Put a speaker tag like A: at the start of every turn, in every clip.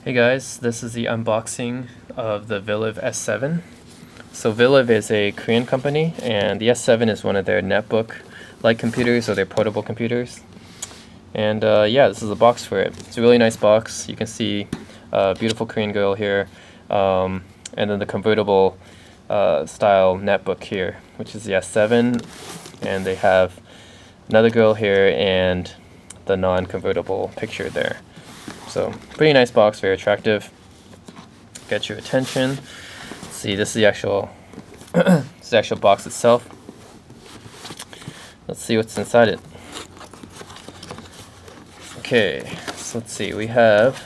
A: Hey guys, this is the unboxing of the Viliv S7. So Viliv is a Korean company, and the S7 is one of their netbook-like computers, or their portable computers. And yeah, this is a box for it. It's a really nice box. You can see a beautiful Korean girl here, and then the convertible style netbook here, which is the S7, and they have another girl here and the non-convertible picture there. So pretty nice box, very attractive. Get your attention. Let's see, this is the actual this is the actual box itself. Let's see what's inside it. Okay, so let's see. We have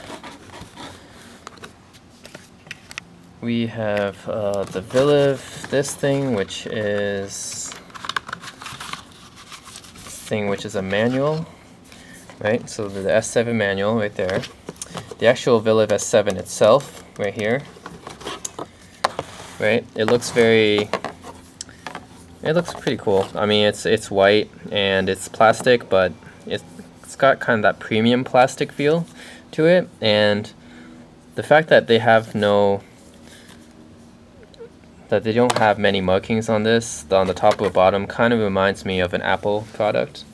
A: the Viliv, this thing, which is a manual. Right, so the S7 manual right there. The actual Viliv S7 itself, right here. Right, it looks pretty cool. I mean, it's white and it's plastic, but it's got kind of that premium plastic feel to it. And the fact that they don't have many markings on this, on the top or bottom, kind of reminds me of an Apple product.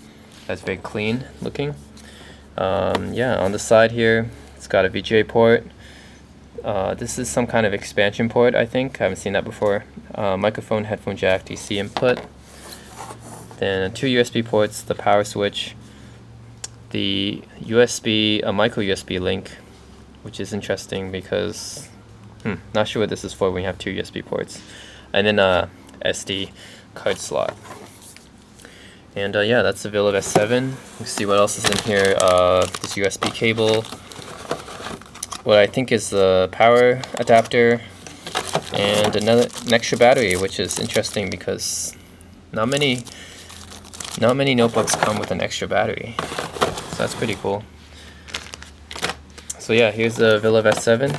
A: That's very clean looking. Yeah, on the side here, it's got a VGA port. This is some kind of expansion port, I think. I haven't seen that before. Microphone, headphone jack, DC input. Then two USB ports, the power switch, the USB, a micro USB link, which is interesting because not sure what this is for when you have two USB ports. And then a SD card slot. And yeah, that's the Viliv S7. Let's see what else is in here. This USB cable, what I think is the power adapter, and an extra battery, which is interesting because not many notebooks come with an extra battery. So that's pretty cool. So yeah, here's the Viliv S7.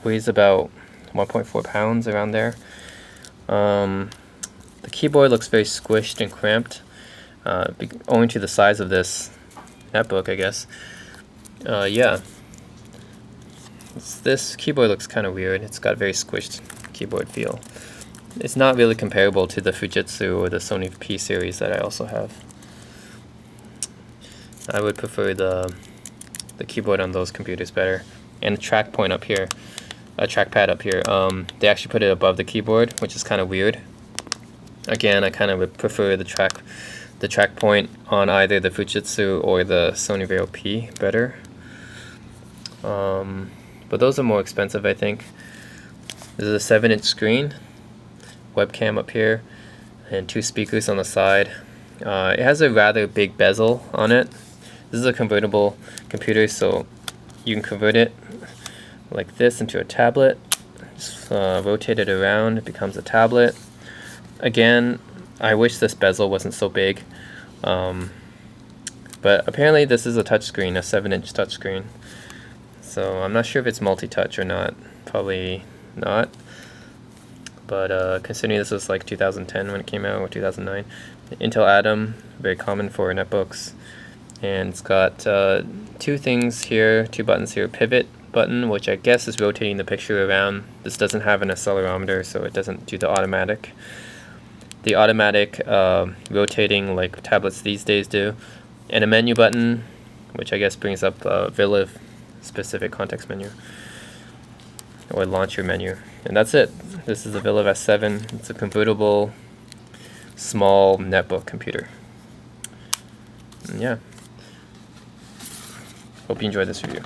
A: Weighs about 1.4 pounds, around there. The keyboard looks very squished and cramped, owing to the size of this netbook, I guess. Yeah, this keyboard looks kind of weird. It's got a very squished keyboard feel. It's not really comparable to the Fujitsu or the Sony P series that I also have. I would prefer the keyboard on those computers better. And the trackpad up here. They actually put it above the keyboard, which is kind of weird. Again, I kind of would prefer the track point on either the Fujitsu or the Sony Vaio P better. But those are more expensive, I think. This is a 7-inch screen, webcam up here, and two speakers on the side. It has a rather big bezel on it. This is a convertible computer, so you can convert it like this into a tablet. Just rotate it around, it becomes a tablet. Again, I wish this bezel wasn't so big, but apparently this is a touchscreen, a 7-inch touchscreen. So I'm not sure if it's multi-touch or not. Probably not. But considering this was like 2010 when it came out, or 2009, Intel Atom, very common for netbooks. And it's got two things here, two buttons here, pivot button, which I guess is rotating the picture around. This doesn't have an accelerometer, so it doesn't do the automatic. The automatic rotating like tablets these days do. And a menu button, which I guess brings up Viliv specific context menu, or launcher menu. And that's it. This is the Viliv S7. It's a convertible, small netbook computer. And yeah. Hope you enjoyed this review.